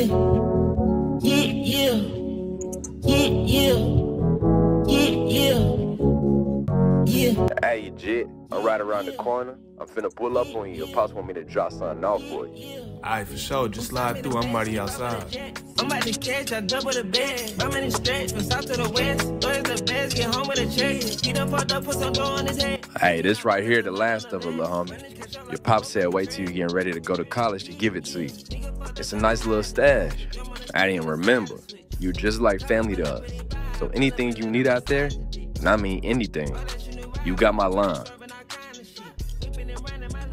Hey, Jit, I'm right around the corner. I'm finna pull up on you. Your pops want me to drop something off for you. Alright, for sure. Just slide through. I'm already outside. I'm about to catch, I double the bed. I'm in the stretch from south to the west. Always the best, get home with a check. He done fucked up, put some dough on his head. Hey, this right here, the last of it, little homie. Your pop said wait till you getting ready to go to college to give it to you. It's a nice little stash. I didn't remember. You're just like family to us. So anything you need out there, and I mean anything, you got my line.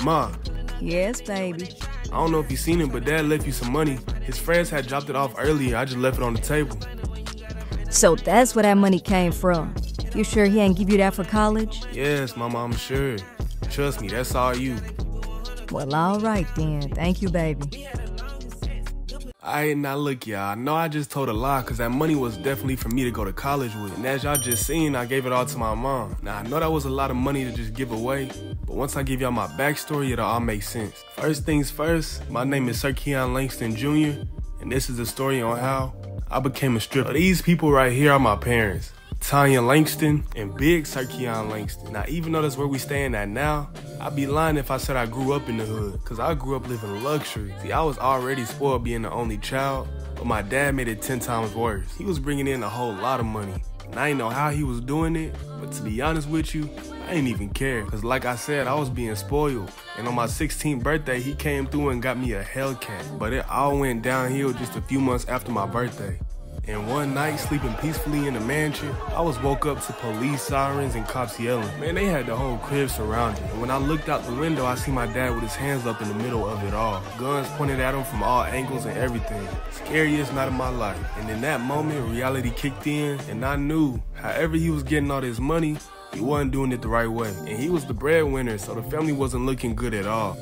Ma. Yes, baby. I don't know if you seen it, but Dad left you some money. His friends had dropped it off earlier. I just left it on the table. So that's where that money came from. You sure he ain't give you that for college? Yes, Mama, I'm sure. Trust me, that's all you. Well, all right then. Thank you, baby. Alright, now look, y'all. I know I just told a lie because that money was definitely for me to go to college with. And as y'all just seen, I gave it all to my mom. Now, I know that was a lot of money to just give away, but once I give y'all my backstory, it'll all make sense. First things first, my name is Sir Keon Langston Jr., and this is the story on how I became a stripper. These people right here are my parents, Tanya Langston and Big Sir Keon Langston. Now, even though that's where we staying at now, I'd be lying if I said I grew up in the hood, because I grew up living luxury. See, I was already spoiled being the only child, but my dad made it 10 times worse. He was bringing in a whole lot of money, and I didn't know how he was doing it, but to be honest with you, I didn't even care, because like I said, I was being spoiled. And on my 16th birthday, he came through and got me a Hellcat, but it all went downhill just a few months after my birthday. And one night, sleeping peacefully in the mansion, I was woke up to police sirens and cops yelling. Man, they had the whole crib surrounded. And when I looked out the window, I see my dad with his hands up in the middle of it all. Guns pointed at him from all angles and everything. Scariest night of my life. And in that moment, reality kicked in, and I knew, however he was getting all this money, he wasn't doing it the right way. And he was the breadwinner, so the family wasn't looking good at all.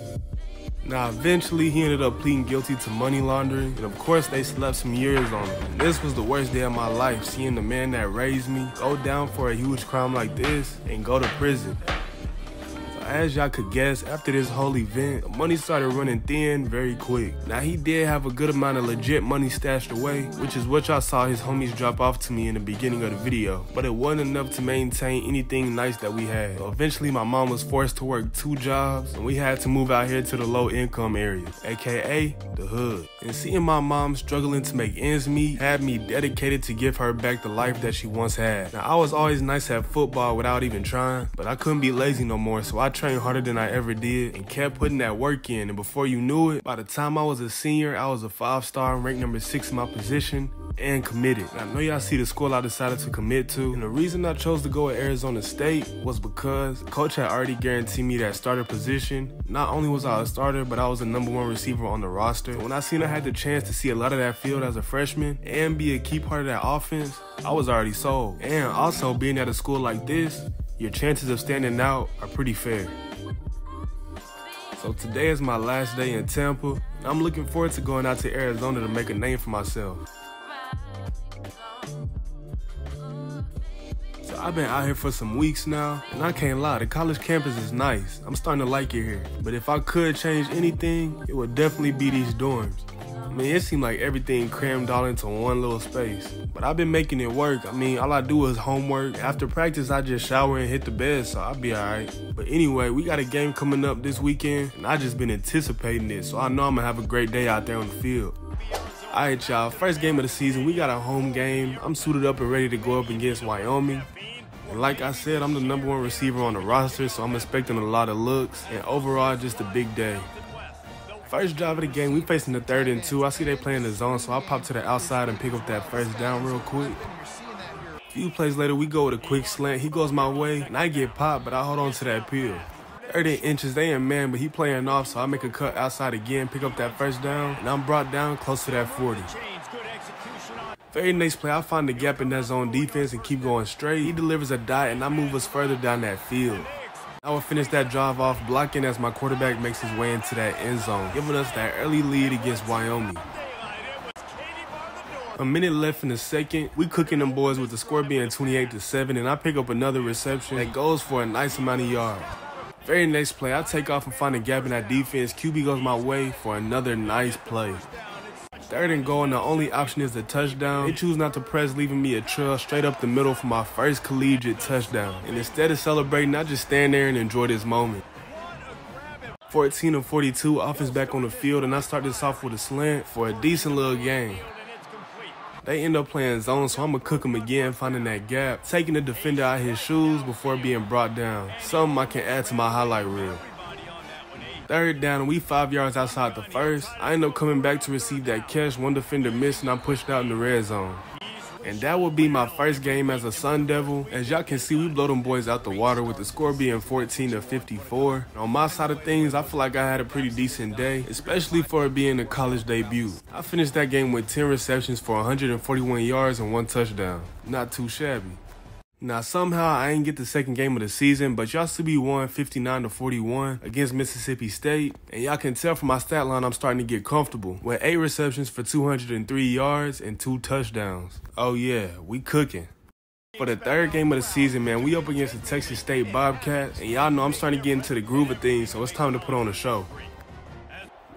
Now, eventually, he ended up pleading guilty to money laundering, and of course, they slept some years on him. And this was the worst day of my life, seeing the man that raised me go down for a huge crime like this and go to prison. So as y'all could guess, after this whole event, the money started running thin very quick. Now, he did have a good amount of legit money stashed away, which is what y'all saw his homies drop off to me in the beginning of the video. But it wasn't enough to maintain anything nice that we had. So eventually, my mom was forced to work 2 jobs, and we had to move out here to the low-income area, aka the hood. And seeing my mom struggling to make ends meet had me dedicated to give her back the life that she once had. Now, I was always nice at football without even trying, but I couldn't be lazy no more, so I trained harder than I ever did and kept putting that work in. And before you knew it, by the time I was a senior, I was a 5-star, ranked number 6 in my position, and committed. And I know y'all see the school I decided to commit to, and the reason I chose to go at Arizona State was because coach had already guaranteed me that starter position. Not only was I a starter, but I was the #1 receiver on the roster. So when I seen I had the chance to see a lot of that field as a freshman and be a key part of that offense, I was already sold. And also, being at a school like this, your chances of standing out are pretty fair. So today is my last day in Tampa, and I'm looking forward to going out to Arizona to make a name for myself. So I've been out here for some weeks now, and I can't lie, the college campus is nice. I'm starting to like it here. But if I could change anything, it would definitely be these dorms. I mean, it seemed like everything crammed all into one little space. But I've been making it work. I mean, all I do is homework. After practice, I just shower and hit the bed, so I'll be alright. But anyway, we got a game coming up this weekend, and I just been anticipating it, so I know I'm gonna have a great day out there on the field. Alright, y'all, first game of the season, we got a home game. I'm suited up and ready to go up against Wyoming. And like I said, I'm the #1 receiver on the roster, so I'm expecting a lot of looks, and overall, just a big day. First drive of the game, we facing the 3rd and 2. I see they playing the zone, so I pop to the outside and pick up that first down real quick. A few plays later, we go with a quick slant. He goes my way, and I get popped, but I hold on to that peel. 30 inches, they ain't man, but he playing off, so I make a cut outside again, pick up that first down, and I'm brought down close to that 40. Very next play, I find the gap in that zone defense and keep going straight. He delivers a dot, and I move us further down that field. I will finish that drive off blocking as my quarterback makes his way into that end zone, giving us that early lead against Wyoming. A minute left in the second, we cooking them boys with the score being 28-7, and I pick up another reception that goes for a nice amount of yards. Very next play, I take off and find a gap in that defense. QB goes my way for another nice play. Third and goal, and the only option is the touchdown. They choose not to press, leaving me a trail straight up the middle for my first collegiate touchdown. And instead of celebrating, I just stand there and enjoy this moment. 14 of 42, offense back on the field, and I start this off with a slant for a decent little game. They end up playing zone, so I'm going to cook them again, finding that gap, taking the defender out his shoes before being brought down. Something I can add to my highlight reel. Third down, and we 5 yards outside the first. I end up coming back to receive that catch. One defender missed, and I'm pushed out in the red zone. And that will be my first game as a Sun Devil. As y'all can see, we blow them boys out the water with the score being 14 to 54. And on my side of things, I feel like I had a pretty decent day, especially for it being a college debut. I finished that game with 10 receptions for 141 yards and 1 touchdown. Not too shabby. Now, somehow I ain't get the second game of the season, but y'all still be won 59 to 41 against Mississippi State. And y'all can tell from my stat line I'm starting to get comfortable with 8 receptions for 203 yards and 2 touchdowns. Oh yeah, we cooking. For the third game of the season, man, we up against the Texas State Bobcats. And y'all know I'm starting to get into the groove of things, so it's time to put on a show.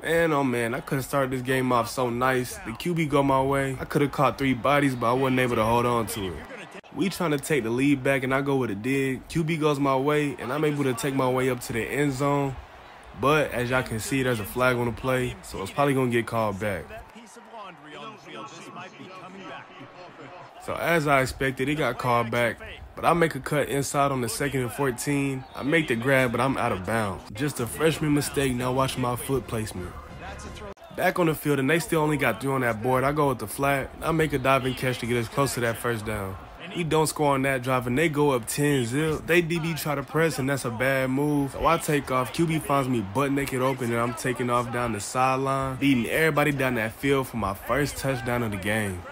Man, oh man, I could have started this game off so nice. The QB go my way. I could have caught 3 bodies, but I wasn't able to hold on to it. We trying to take the lead back, and I go with a dig. QB goes my way, and I'm able to take my way up to the end zone. But as y'all can see, there's a flag on the play, so it's probably going to get called back. So as I expected, it got called back. But I make a cut inside on the 2nd and 14. I make the grab, but I'm out of bounds. Just a freshman mistake, now watching my foot placement. Back on the field, and they still only got 3 on that board. I go with the flat, and I make a diving catch to get us close to that first down. We don't score on that drive, and they go up 10-0. They DB try to press, and that's a bad move. So I take off. QB finds me butt naked open, and I'm taking off down the sideline, beating everybody down that field for my first touchdown of the game.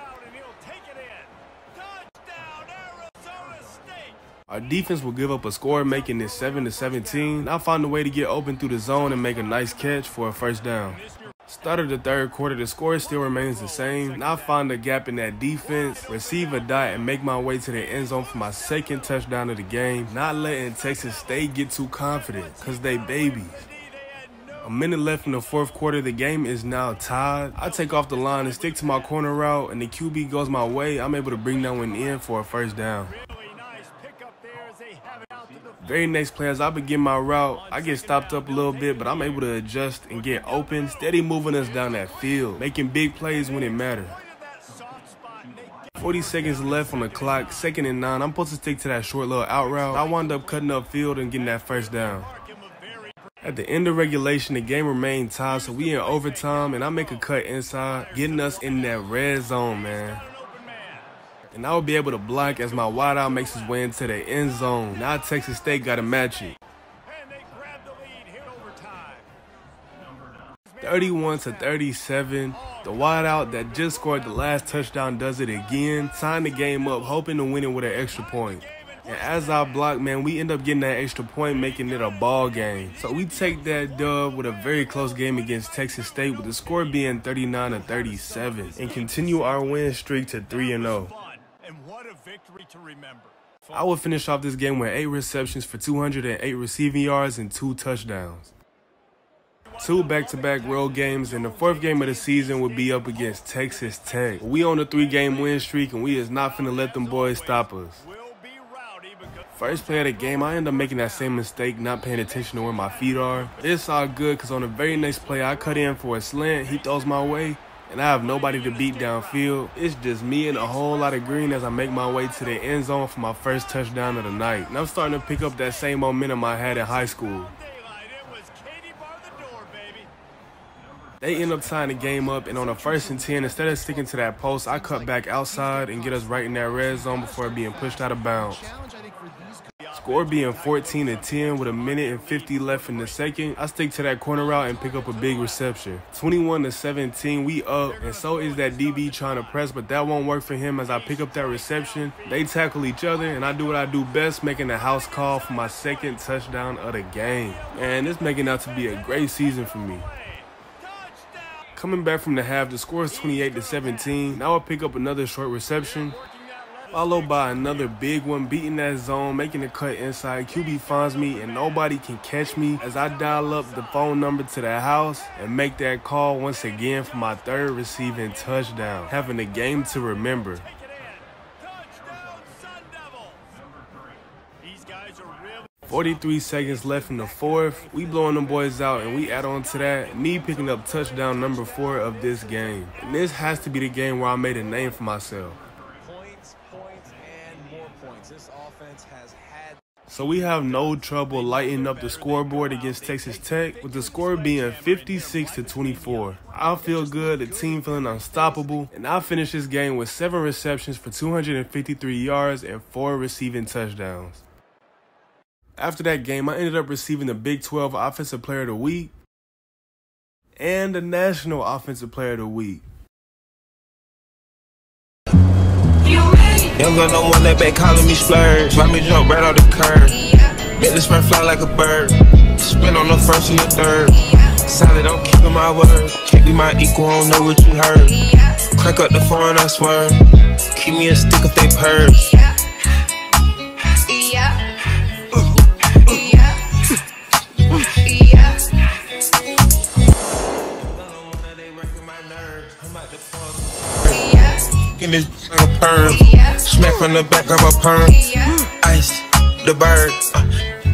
Our defense will give up a score, making it 7-17. I find a way to get open through the zone and make a nice catch for a first down. Start of the third quarter, the score still remains the same. And I find a gap in that defense, receive a dot, and make my way to the end zone for my second touchdown of the game. Not letting Texas State get too confident, because they babies. A minute left in the fourth quarter, the game is now tied. I take off the line and stick to my corner route, and the QB goes my way. I'm able to bring that one in for a first down. Very next play, as I begin my route, I get stopped up a little bit, but I'm able to adjust and get open, steady moving us down that field, making big plays when it matters. 40 seconds left on the clock, 2nd and 9. I'm supposed to stick to that short little out route. I wind up cutting up field and getting that first down. At the end of regulation, the game remained tied, so we in overtime, and I make a cut inside, getting us in that red zone, man. And I will be able to block as my wideout makes his way into the end zone. Now Texas State got to match it. 31-37. The wideout that just scored the last touchdown does it again. Tying the game up, hoping to win it with an extra point. And as I block, man, we end up getting that extra point, making it a ball game. So we take that dub with a very close game against Texas State, with the score being 39-37, and continue our win streak to 3-0. I will finish off this game with 8 receptions for 208 receiving yards and 2 touchdowns. 2 back-to-back road games, and the 4th game of the season will be up against Texas Tech. We on a 3-game win streak, and we is not finna let them boys stop us. First play of the game, I end up making that same mistake, not paying attention to where my feet are. It's all good, because on the very next play, I cut in for a slant. He throws my way, and I have nobody to beat downfield. It's just me and a whole lot of green as I make my way to the end zone for my first touchdown of the night. And I'm starting to pick up that same momentum I had in high school. They end up tying the game up, and on a 1st and 10, instead of sticking to that post, I cut back outside and get us right in that red zone before being pushed out of bounds. Score being 14-10 with 1:50 left in the second. I stick to that corner route and pick up a big reception. 21-17, we up, and so is that DB trying to press, but that won't work for him as I pick up that reception. They tackle each other, and I do what I do best, making a house call for my second touchdown of the game. Man, it's making out to be a great season for me. Coming back from the half, the score is 28-17. Now I'll pick up another short reception. Followed by another big one, beating that zone, making a cut inside. QB finds me and nobody can catch me as I dial up the phone number to that house and make that call once again for my third receiving touchdown. Having a game to remember. 43 seconds left in the fourth. We blowing them boys out, and we add on to that, me picking up touchdown number 4 of this game. And this has to be the game where I made a name for myself. Points, and more points. This offense has had... So we have no trouble lighting up the scoreboard against Texas Tech, with the score being 56-24. I feel good, the team feeling unstoppable, and I finished this game with 7 receptions for 253 yards and 4 receiving touchdowns. After that game, I ended up receiving the Big 12 Offensive Player of the Week and the National Offensive Player of the Week. Young girl don't want that back calling me splurge. Why me jump right off the curb? Make this man fly like a bird. Spin on the first and the third. Solid, I'm keeping my word. Can't be my equal, I don't know what you heard. Crack up the phone, I swear. Keep me a stick if they purge. In this like a perm, smack from the back of a perm. Ice, the bird,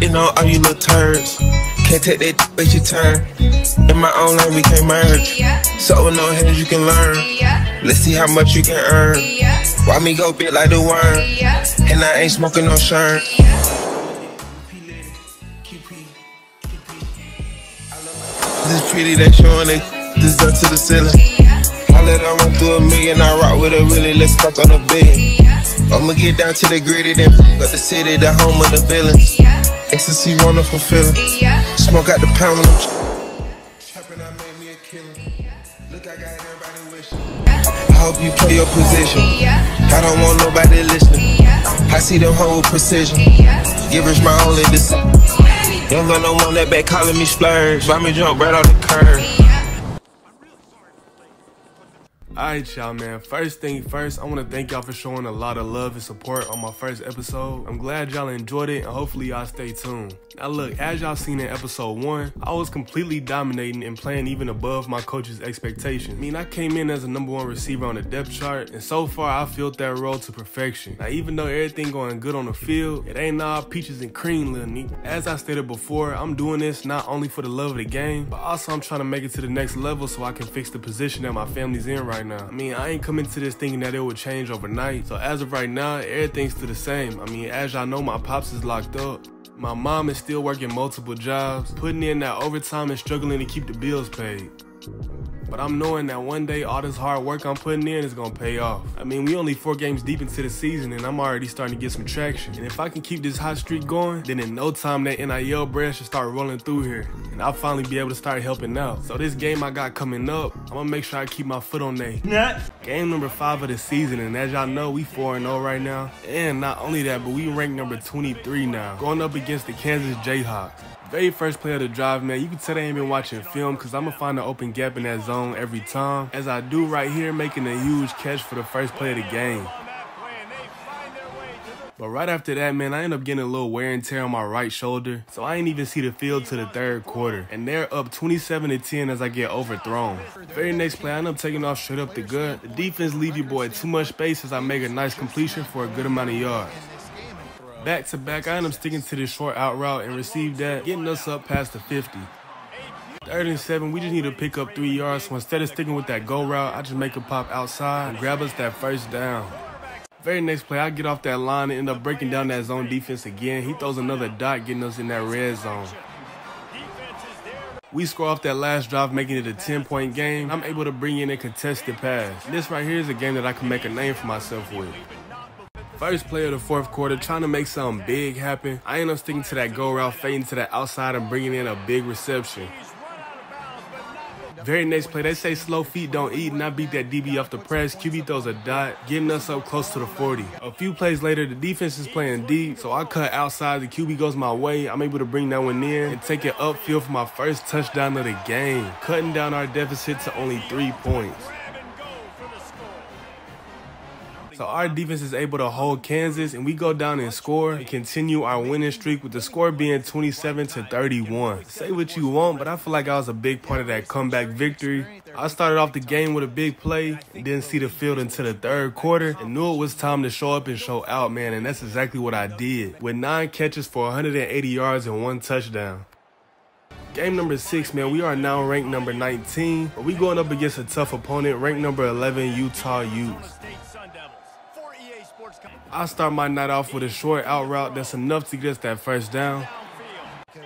you know all you little turds. Can't take that but you turn. In my own lane we can't merge. So with no hands you can learn. Let's see how much you can earn. Why me go big like the worm? And I ain't smoking no shirt. This pretty that showing it, this up to the ceiling. I let her run through a million, I rock with her really, let's fuck on a billion. I'ma get down to the gritty, then fuck up the city, the home of the villains. Ecstasy, wonderful feeling. Smoke out the pound when I'm trapping, I made me a killer. Look, I got everybody wishing. I hope you play your position. I don't want nobody listening. I see them whole precision. Givers my only decision. Young girl don't want that back calling me splurge. Why me jump right off the curb? Alright y'all, man, first thing first, I want to thank y'all for showing a lot of love and support on my first episode. I'm glad y'all enjoyed it, and hopefully y'all stay tuned. Now look, as y'all seen in episode 1, I was completely dominating and playing even above my coach's expectations. I mean, I came in as a #1 receiver on the depth chart, and so far I filled that role to perfection. Now even though everything going good on the field, it ain't all peaches and cream, little nigga. As I stated before, I'm doing this not only for the love of the game, but also I'm trying to make it to the next level so I can fix the position that my family's in right now. I mean, I ain't coming to this thinking that it would change overnight. So as of right now, everything's still the same. I mean, as y'all know, my pops is locked up. My mom is still working multiple jobs, putting in that overtime and struggling to keep the bills paid. But I'm knowing that one day all this hard work I'm putting in is gonna pay off. I mean, we only 4 games deep into the season and I'm already starting to get some traction. And if I can keep this hot streak going, then in no time that NIL bread should start rolling through here. And I'll finally be able to start helping out. So this game I got coming up, I'm gonna make sure I keep my foot on that. Game number 5 of the season, and as y'all know, we 4-0 right now. And not only that, but we ranked number 23 now, going up against the Kansas Jayhawks. Very first play of the drive, man, you can tell they ain't been watching film because I'm going to find an open gap in that zone every time. As I do right here, making a huge catch for the first play of the game. But right after that, man, I end up getting a little wear and tear on my right shoulder, so I ain't even see the field to the 3rd quarter. And they're up 27-10 as I get overthrown. Very next play, I end up taking off straight up the gut. The defense leave your boy too much space as I make a nice completion for a good amount of yards. Back to back, I end up sticking to this short out route and receive that, getting us up past the 50. 3rd and 7, we just need to pick up 3 yards, so instead of sticking with that go route, I just make a pop outside and grab us that 1st down. Very next play, I get off that line and end up breaking down that zone defense again. He throws another dot, getting us in that red zone. We score off that last drive, making it a 10-point game. I'm able to bring in a contested pass. This right here is a game that I can make a name for myself with. First play of the 4th quarter, trying to make something big happen. I end up sticking to that go route, fading to the outside and bringing in a big reception. Very next play, they say slow feet don't eat, and I beat that DB off the press. QB throws a dot, getting us up close to the 40. A few plays later, the defense is playing deep, so I cut outside. The QB goes my way. I'm able to bring that one in and take it upfield for my first touchdown of the game, cutting down our deficit to only 3 points. So our defense is able to hold Kansas, and we go down and score and continue our winning streak, with the score being 27-31. Say what you want, but I feel like I was a big part of that comeback victory. I started off the game with a big play and didn't see the field until the third quarter and knew it was time to show up and show out, man, and that's exactly what I did, with 9 catches for 180 yards and 1 touchdown. Game number 6, man, we are now ranked number 19, but we going up against a tough opponent, ranked number 11, Utah Utes. I start my night off with a short out route that's enough to get us that first down.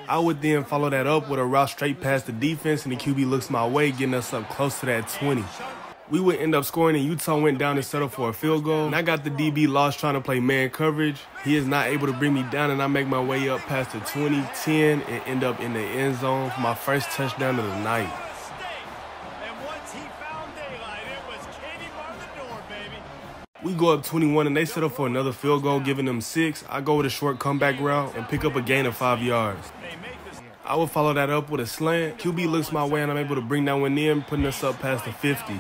I would then follow that up with a route straight past the defense, and the QB looks my way, getting us up close to that 20. We would end up scoring, and Utah went down and settled for a field goal. And I got the DB lost trying to play man coverage. He is not able to bring me down, and I make my way up past the 20-10 and end up in the end zone for my first touchdown of the night. We go up 21, and they settle for another field goal, giving them 6. I go with a short comeback route and pick up a gain of 5 yards. I will follow that up with a slant. QB looks my way, and I'm able to bring that one in, putting us up past the 50.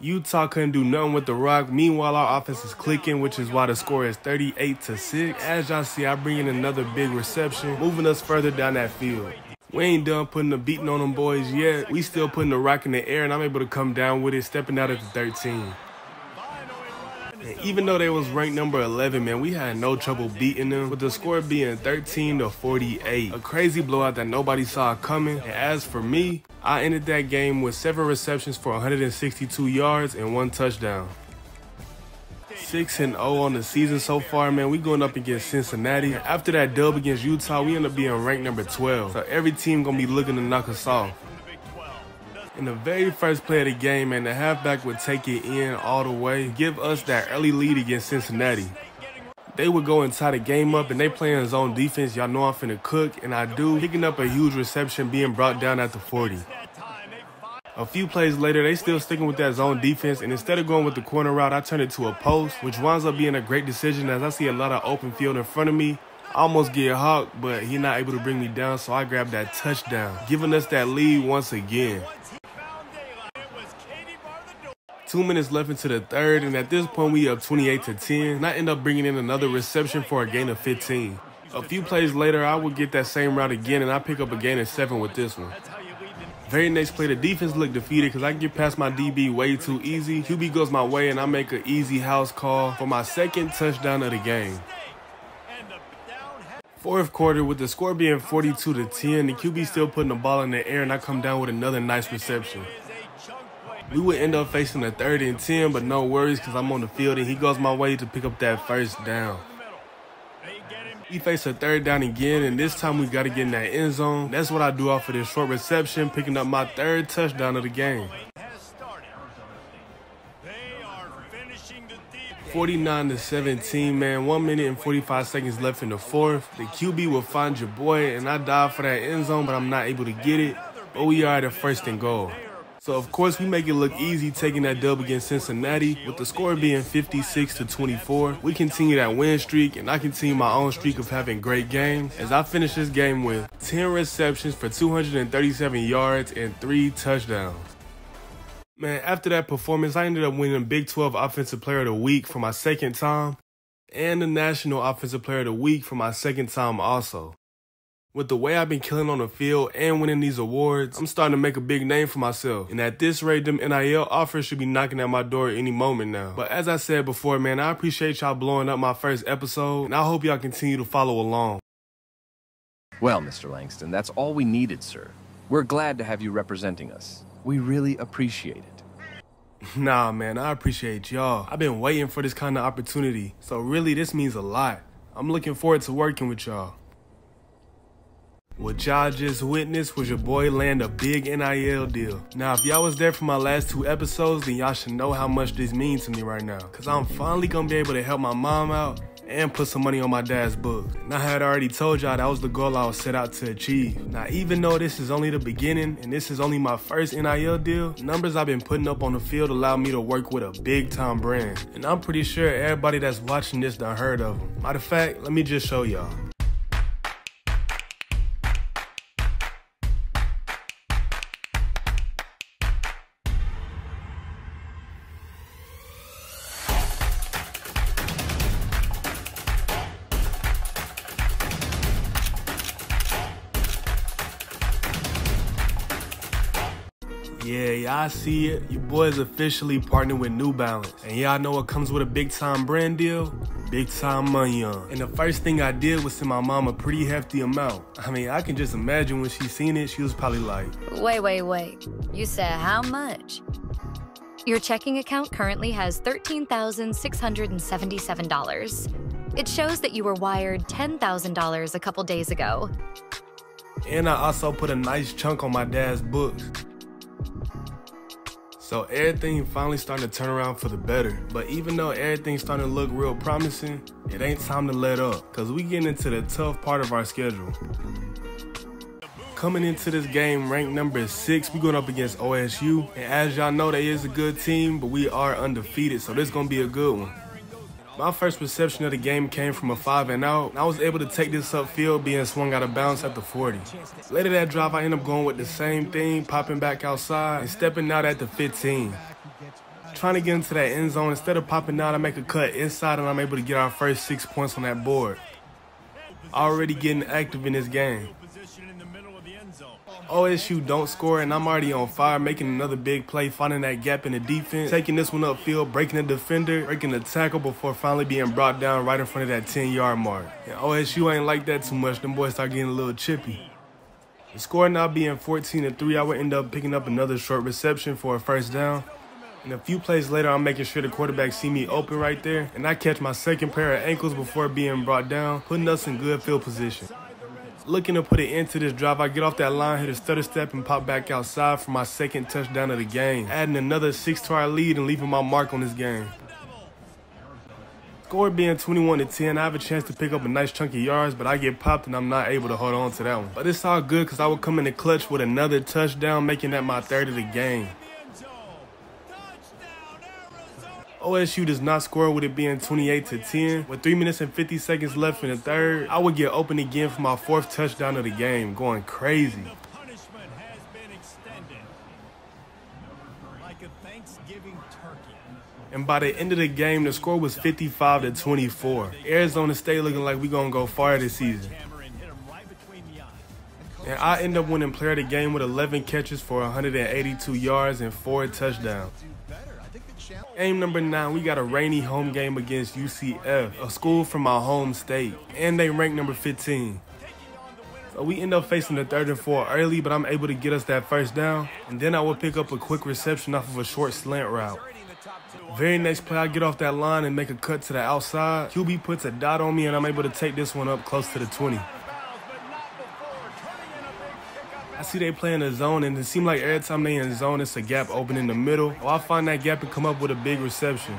Utah couldn't do nothing with the rock. Meanwhile, our offense is clicking, which is why the score is 38-6. As y'all see, I bring in another big reception, moving us further down that field. We ain't done putting the beating on them boys yet. We still putting the rock in the air, and I'm able to come down with it, stepping out at the 13. And even though they was ranked number 11, man, we had no trouble beating them, with the score being 13-48. A crazy blowout that nobody saw coming. And as for me, I ended that game with 7 receptions for 162 yards and 1 touchdown. 6-0 on the season so far, man. We going up against Cincinnati. After that dub against Utah, we end up being ranked number 12. So every team gonna be looking to knock us off. In the very first play of the game, man, the halfback would take it in all the way, give us that early lead against Cincinnati. They would go and tie the game up, and they playing zone defense. Y'all know I'm finna cook, and I do, picking up a huge reception, being brought down at the 40. A few plays later, they still sticking with that zone defense, and instead of going with the corner route, I turn it to a post, which winds up being a great decision as I see a lot of open field in front of me. I almost get hawked, but he's not able to bring me down, so I grab that touchdown, giving us that lead once again. 2 minutes left into the third, and at this point we up 28-10, and I end up bringing in another reception for a gain of 15. A few plays later, I would get that same route again, and I pick up a gain of 7 with this one. Very next play, the defense looked defeated because I get past my DB way too easy. QB goes my way, and I make an easy house call for my second touchdown of the game. Fourth quarter, with the score being 42-10, the QB still putting the ball in the air, and I come down with another nice reception. We would end up facing a 3rd and 10, but no worries because I'm on the field, and he goes my way to pick up that first down. We face a 3rd down again, and this time we got to get in that end zone. That's what I do off of this short reception, picking up my 3rd touchdown of the game. 49-17, man. 1 minute and 45 seconds left in the fourth. The QB will find your boy, and I dive for that end zone, but I'm not able to get it. But we are at a 1st and goal. So, of course, we make it look easy taking that dub against Cincinnati, with the score being 56-24. We continue that win streak, and I continue my own streak of having great games as I finish this game with 10 receptions for 237 yards and 3 touchdowns. Man, after that performance, I ended up winning Big 12 Offensive Player of the Week for my 2nd time, and the National Offensive Player of the Week for my 2nd time also. With the way I've been killing on the field and winning these awards, I'm starting to make a big name for myself. And at this rate, them NIL offers should be knocking at my door any moment now. But as I said before, man, I appreciate y'all blowing up my first episode, and I hope y'all continue to follow along. Well, Mr. Langston, that's all we needed, sir. We're glad to have you representing us. We really appreciate it. Nah, man, I appreciate y'all. I've been waiting for this kind of opportunity, so really this means a lot. I'm looking forward to working with y'all. What y'all just witnessed was your boy land a big NIL deal. Now, if y'all was there for my last 2 episodes, then y'all should know how much this means to me right now. Cause I'm finally gonna be able to help my mom out and put some money on my dad's books. And I had already told y'all that was the goal I was set out to achieve. Now, even though this is only the beginning and this is only my first NIL deal, numbers I've been putting up on the field allow me to work with a big time brand. And I'm pretty sure everybody that's watching this done heard of them. Matter of fact, let me just show y'all. Yeah, I see it. Your boy is officially partnered with New Balance. And yeah, I know it comes with a big time brand deal, big time money on. And the first thing I did was send my mom a pretty hefty amount. I mean, I can just imagine when she seen it, she was probably like, Wait. You said how much? Your checking account currently has $13,677. It shows that you were wired $10,000 a couple days ago. and I also put a nice chunk on my dad's books. So everything finally starting to turn around for the better. But even though everything's starting to look real promising, it ain't time to let up, cause we getting into the tough part of our schedule. Coming into this game ranked number 6, we going up against OSU. And as y'all know, they is a good team, but we are undefeated, so this gonna be a good one. My first reception of the game came from a 5 and out, and I was able to take this upfield being swung out of bounds at the 40. Later that drive, I ended up going with the same thing, popping back outside and stepping out at the 15. Trying to get into that end zone, instead of popping out, I make a cut inside and I'm able to get our first 6 points on that board. Already getting active in this game. OSU don't score and I'm already on fire, making another big play, finding that gap in the defense, taking this one upfield, breaking the defender, breaking the tackle before finally being brought down right in front of that 10-yard mark. And OSU ain't like that too much, them boys start getting a little chippy. The score now being 14-3, I would end up picking up another short reception for a first down. And a few plays later, I'm making sure the quarterback see me open right there, and I catch my second pair of ankles before being brought down, putting us in good field position. Looking to put it into this drive, I get off that line, hit a stutter step, and pop back outside for my second touchdown of the game, adding another 6 to our lead and leaving my mark on this game. Score being 21-10, I have a chance to pick up a nice chunk of yards, but I get popped and I'm not able to hold on to that one. But it's all good because I would come in the clutch with another touchdown, making that my third of the game. OSU does not score with it being 28-10. With 3 minutes and 50 seconds left in the third, I would get open again for my 4th touchdown of the game, going crazy. And by the end of the game, the score was 55-24. Arizona State looking like we gonna go far this season. And I end up winning player of the game with 11 catches for 182 yards and 4 touchdowns. Game number 9, we got a rainy home game against UCF, a school from my home state, and they rank number 15. So we end up facing the 3rd and 4 early, but I'm able to get us that first down, and then I will pick up a quick reception off of a short slant route. Very next play, I get off that line and make a cut to the outside. QB puts a dot on me, and I'm able to take this one up close to the 20. I see they play in the zone, and it seems like every time they in the zone, it's a gap open in the middle. Well, I find that gap and come up with a big reception.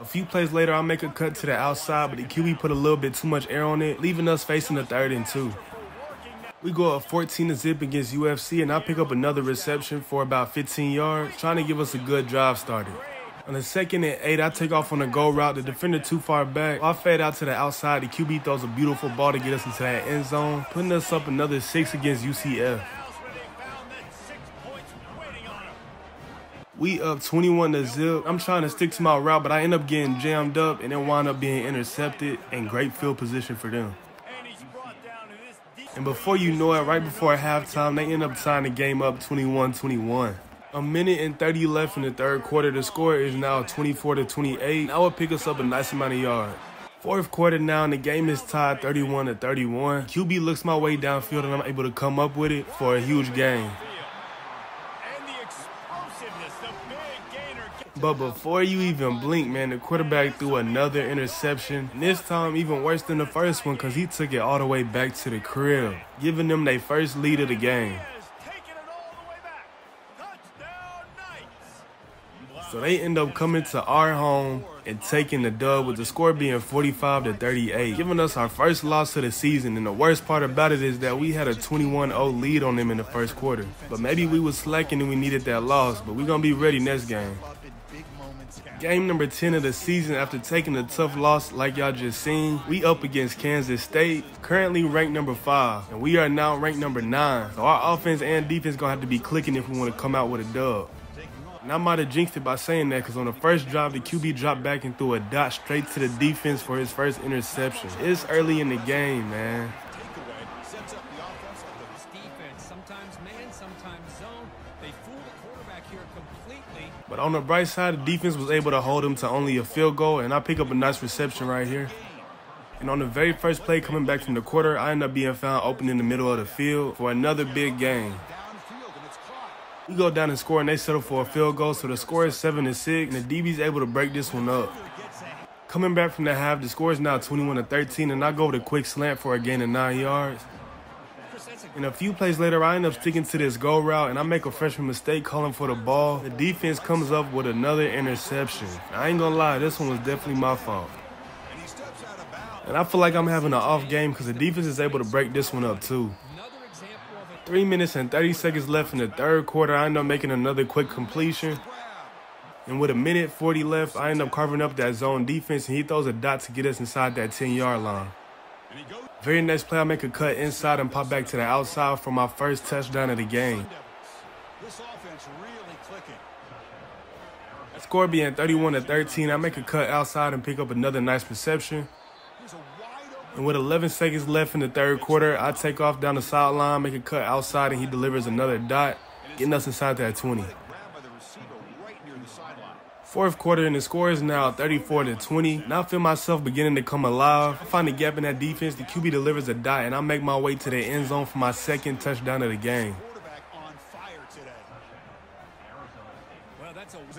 A few plays later, I make a cut to the outside, but the QB put a little bit too much air on it, leaving us facing the 3rd and 2. We go up 14-0 against UFC, and I pick up another reception for about 15 yards, trying to give us a good drive started. On the 2nd and 8, I take off on a go route. The defender too far back. I fade out to the outside. The QB throws a beautiful ball to get us into that end zone, putting us up another 6 against UCF. We up 21-0. I'm trying to stick to my route, but I end up getting jammed up and then wind up being intercepted in great field position for them. And before you know it, right before halftime, they end up tying the game up 21-21. A minute and 30 left in the 3rd quarter. The score is now 24-28. That would pick us up a nice amount of yards. 4th quarter now, and the game is tied 31-31. QB looks my way downfield, and I'm able to come up with it for a huge gain. But before you even blink, man, the quarterback threw another interception. And this time even worse than the first one, because he took it all the way back to the crib, giving them their first lead of the game. So they end up coming to our home and taking the dub, with the score being 45-38, giving us our first loss of the season. And the worst part about it is that we had a 21-0 lead on them in the 1st quarter. But maybe we was slacking and we needed that loss, but we're going to be ready next game. Game number 10 of the season. After taking a tough loss like y'all just seen, we up against Kansas State, currently ranked number 5, and we are now ranked number 9. So our offense and defense going to have to be clicking if we want to come out with a dub. And I might have jinxed it by saying that, because on the first drive, the QB dropped back and threw a dot straight to the defense for his first interception. It's early in the game, man. Sometimes man, sometimes zone. They fool the on the bright side, the defense was able to hold him to only a field goal, and I pick up a nice reception right here. And on the very first play coming back from the quarter, I end up being found open in the middle of the field for another big game. We go down and score, and they settle for a field goal, so the score is 7-6, and the DB's able to break this one up. Coming back from the half, the score is now 21-13, and I go with a quick slant for a gain of 9 yards. And a few plays later, I end up sticking to this go route, and I make a freshman mistake calling for the ball. The defense comes up with another interception. I ain't gonna lie, this one was definitely my fault. And I feel like I'm having an off game because the defense is able to break this one up too. 3 minutes and 30 seconds left in the third quarter, I end up making another quick completion. And with 1:40 left, I end up carving up that zone defense, and he throws a dot to get us inside that 10-yard line. Very next play, I make a cut inside and pop back to the outside for my first touchdown of the game. Score being 31-13, I make a cut outside and pick up another nice reception. And with 11 seconds left in the third quarter, I take off down the sideline, make a cut outside, and he delivers another dot, getting us inside that 20. Fourth quarter, and the score is now 34-20. And I feel myself beginning to come alive. I find a gap in that defense, the QB delivers a dot, and I make my way to the end zone for my second touchdown of the game.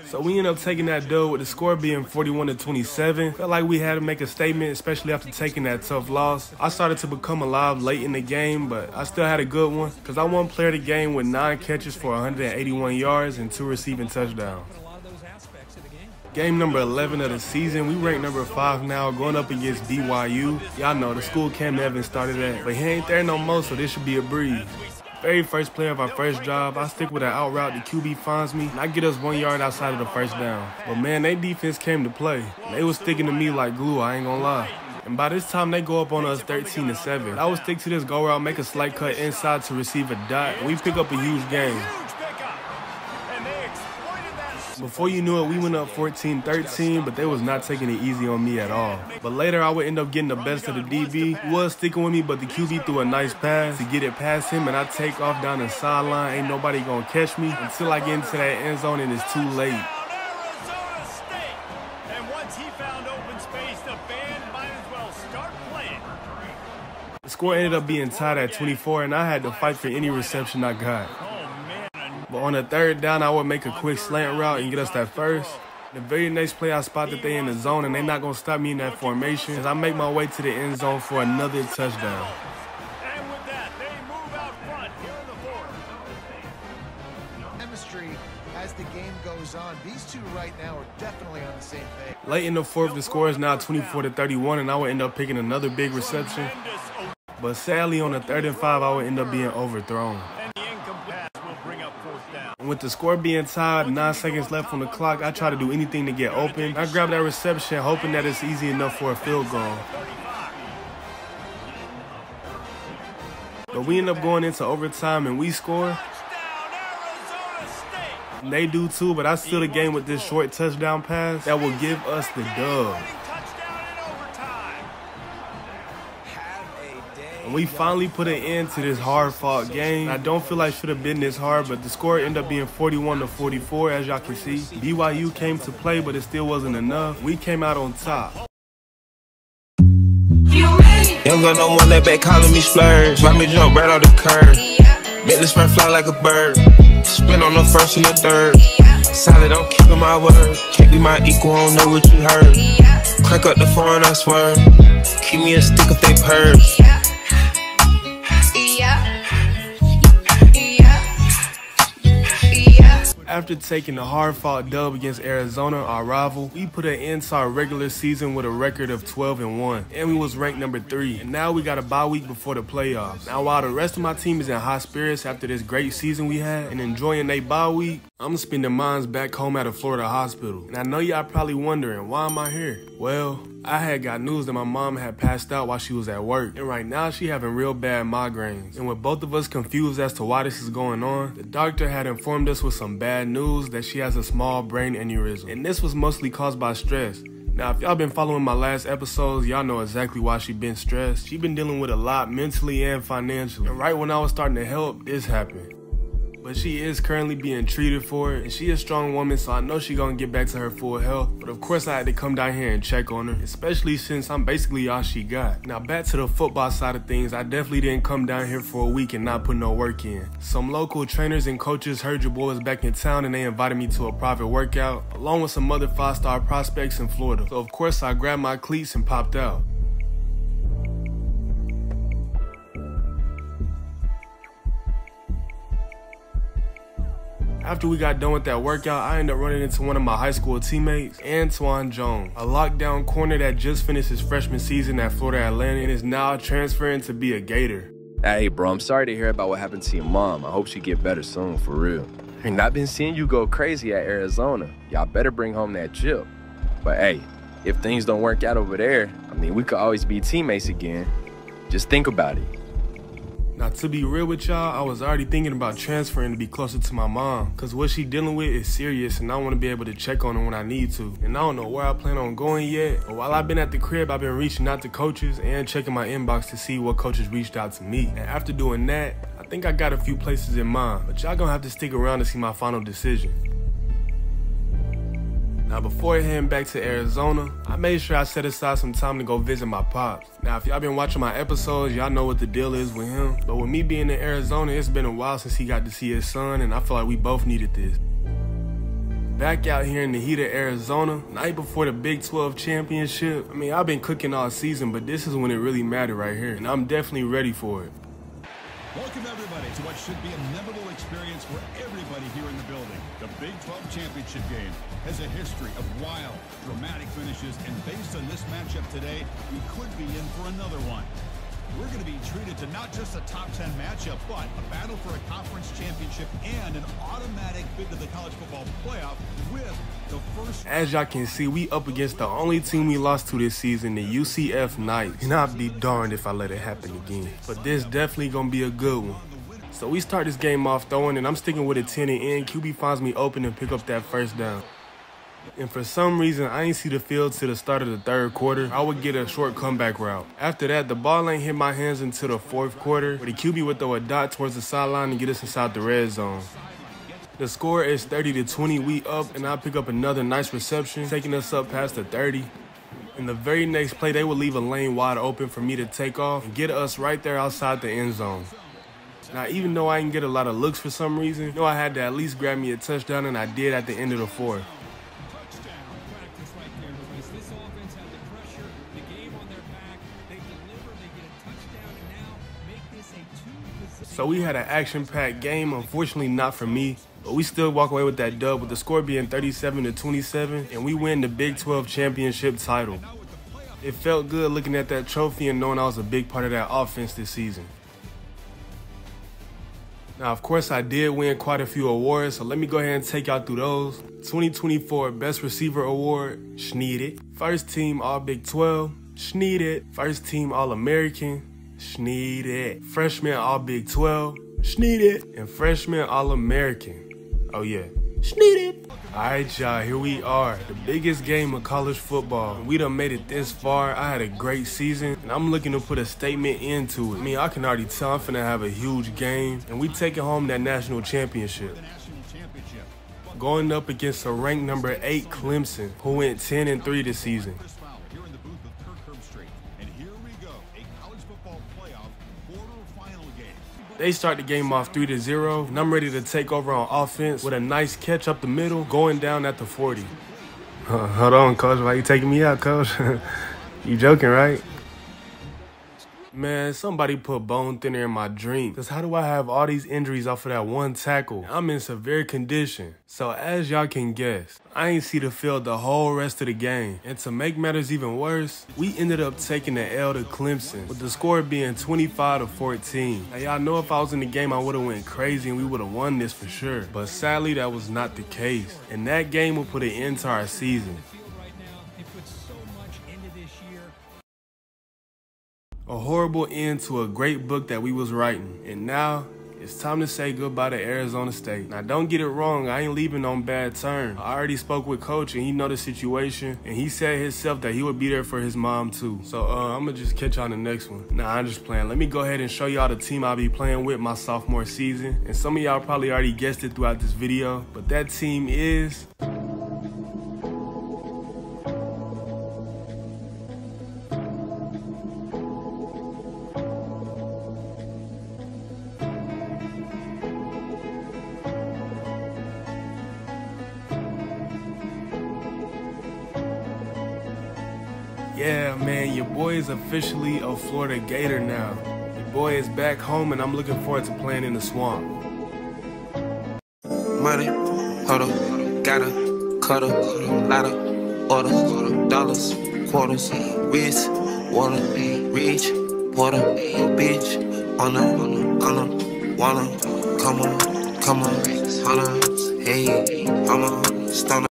So we end up taking that dub with the score being 41-27. Felt like we had to make a statement, especially after taking that tough loss. I started to become alive late in the game, but I still had a good one because I won player of the game with 9 catches for 181 yards and 2 receiving touchdowns. Game number 11 of the season. We rank number 5 now, going up against BYU. Y'all know the school Cam Evans started at, but he ain't there no more, so this should be a breeze. Very first play of our first drive, I stick with an out route, the QB finds me, and I get us 1 yard outside of the first down. But man, their defense came to play. They was sticking to me like glue, I ain't gonna lie. And by this time, they go up on us 13-7. I would stick to this go route, make a slight cut inside to receive a dot, and we pick up a huge game. Before you knew it, we went up 14-13, but they was not taking it easy on me at all. But later, I would end up getting the best of the DB. He was sticking with me, but the QB threw a nice pass to get it past him, and I take off down the sideline. Ain't nobody gonna catch me until I get into that end zone, and it's too late. The score ended up being tied at 24, and I had to fight for any reception I got. But on the third down, I would make a quick slant route and get us that first. The very next play, I spot that they in the zone, and they're not going to stop me in that formation as I make my way to the end zone for another touchdown. And with that, they move out front here in the fourth. Chemistry as the game goes on. These two right now are definitely on the same page. Late in the fourth, the score is now 24-31, and I would end up picking another big reception. But sadly, on the 3rd and 5, I would end up being overthrown. And with the score being tied, 9 seconds left on the clock, I try to do anything to get open. I grab that reception, hoping that it's easy enough for a field goal. But we end up going into overtime, and we score. And they do too, but I seal the game with this short touchdown pass that will give us the dub. And we finally put an end to this hard-fought game. I don't feel like it should have been this hard, but the score ended up being 41-44, as y'all can see. BYU came to play, but it still wasn't enough. We came out on top. Young got no one that back calling me splurge. Let me jump right off the curb. Make this man fly like a bird. Spin on the first and the third. Solid, I'm keeping my word. Can't be my equal, I don't know what you heard. Crack up the phone, I swear. Keep me a stick if they purge. After taking the hard-fought dub against Arizona, our rival, we put an end to our regular season with a record of 12-1, and we was ranked number 3. And now we got a bye week before the playoffs. Now, while the rest of my team is in high spirits after this great season we had and enjoying their bye week, I'm spending mine back home at a Florida hospital. And I know y'all probably wondering, why am I here? Well, I had got news that my mom had passed out while she was at work, and right now she having real bad migraines. And with both of us confused as to why this is going on, the doctor had informed us with some bad news that she has a small brain aneurysm, and this was mostly caused by stress. Now, if y'all been following my last episodes, y'all know exactly why she been stressed. She been dealing with a lot mentally and financially, and right when I was starting to help, this happened. but she is currently being treated for it, and she is a strong woman, so I know she gonna get back to her full health. But of course I had to come down here and check on her, especially since I'm basically all she got. Now back to the football side of things, I definitely didn't come down here for a week and not put no work in. Some local trainers and coaches heard your boy was back in town and they invited me to a private workout, along with some other 5-star prospects in Florida. So of course I grabbed my cleats and popped out. After we got done with that workout, I ended up running into one of my high school teammates, Antoine Jones, a lockdown corner that just finished his freshman season at Florida Atlantic and is now transferring to be a Gator. Hey, bro, I'm sorry to hear about what happened to your mom. I hope she get better soon, for real. And I've been seeing you go crazy at Arizona. Y'all better bring home that chip. But hey, if things don't work out over there, I mean, we could always be teammates again. Just think about it. Now, to be real with y'all, I was already thinking about transferring to be closer to my mom, because what she dealing with is serious and I want to be able to check on her when I need to. And I don't know where I plan on going yet, but while I've been at the crib, I've been reaching out to coaches and checking my inbox to see what coaches reached out to me. And after doing that, I think I got a few places in mind, but y'all gonna have to stick around to see my final decision. Now, before heading back to Arizona, I made sure I set aside some time to go visit my pops. Now, if y'all been watching my episodes, y'all know what the deal is with him. But with me being in Arizona, it's been a while since he got to see his son, and I feel like we both needed this. Back out here in the heat of Arizona, night before the Big 12 championship. I mean, I've been cooking all season, but this is when it really mattered right here, and I'm definitely ready for it. Welcome everybody to what should be a memorable experience for everybody here in the building. The Big 12 championship game has a history of wild, dramatic finishes, and based on this matchup today, we could be in for another one. We're going to be treated to not just a top 10 matchup, but a battle for a conference championship and an automatic bid to the college football playoff with the first. As y'all can see, we up against the only team we lost to this season, the UCF Knights. And I'd be darned if I let it happen again. But this definitely going to be a good one. So we start this game off throwing, and I'm sticking with a 10 and end. QB finds me open and pick up that first down. And for some reason, I ain't see the field to the start of the third quarter. I would get a short comeback route. After that, the ball ain't hit my hands until the fourth quarter, where the QB would throw a dot towards the sideline and get us inside the red zone. The score is 30-20, we up, and I pick up another nice reception, taking us up past the 30. In the very next play, they would leave a lane wide open for me to take off and get us right there outside the end zone. Now, even though I didn't get a lot of looks for some reason, I know I had to at least grab me a touchdown, and I did at the end of the fourth. So we had an action-packed game, unfortunately not for me, but we still walk away with that dub with the score being 37-27, and we win the Big 12 championship title. It felt good looking at that trophy and knowing I was a big part of that offense this season. Now, of course, I did win quite a few awards, so let me go ahead and take y'all through those. 2024 Best Receiver Award, Schneed. First Team All Big 12, Schneed. First Team All-American, Schneed. Freshman All Big 12, Schneed. And Freshman All-American. Oh yeah, Schneed. Alright y'all, here we are. The biggest game of college football. We done made it this far. I had a great season, and I'm looking to put a statement into it. I mean, I can already tell I'm finna have a huge game, and we taking home that national championship. Going up against a ranked number 8 Clemson, who went 10-3 this season. They start the game off 3-0, and I'm ready to take over on offense with a nice catch up the middle, going down at the 40. Hold on, Coach. Why you taking me out, Coach? You joking, right? Man, somebody put bone thinner in my drink. Because how do I have all these injuries off of that one tackle? I'm in severe condition. So as y'all can guess, I ain't see the field the whole rest of the game. And to make matters even worse, we ended up taking the L to Clemson, with the score being 25-14. Now y'all know if I was in the game, I would've went crazy and we would've won this for sure. But sadly, that was not the case. And that game will put an end to our season. A horrible end to a great book that we was writing. And now, It's time to say goodbye to Arizona State. Now, don't get it wrong, I ain't leaving on bad terms. I already spoke with Coach, and he know the situation, and he said himself that he would be there for his mom, too. So, I'm gonna just catch y'all on the next one. Nah, I'm just playing. Let me go ahead and show y'all the team I'll be playing with my sophomore season. And some of y'all probably already guessed it throughout this video, but that team is... Yeah, man, your boy is officially a Florida Gator now. Your boy is back home, and I'm looking forward to playing in the swamp. Money, huddle, gotta, cuddle, lotta, order, dollars, quarters, wrist, water, reach, water, bitch, on wanna, come on, hey, I'm a stunner.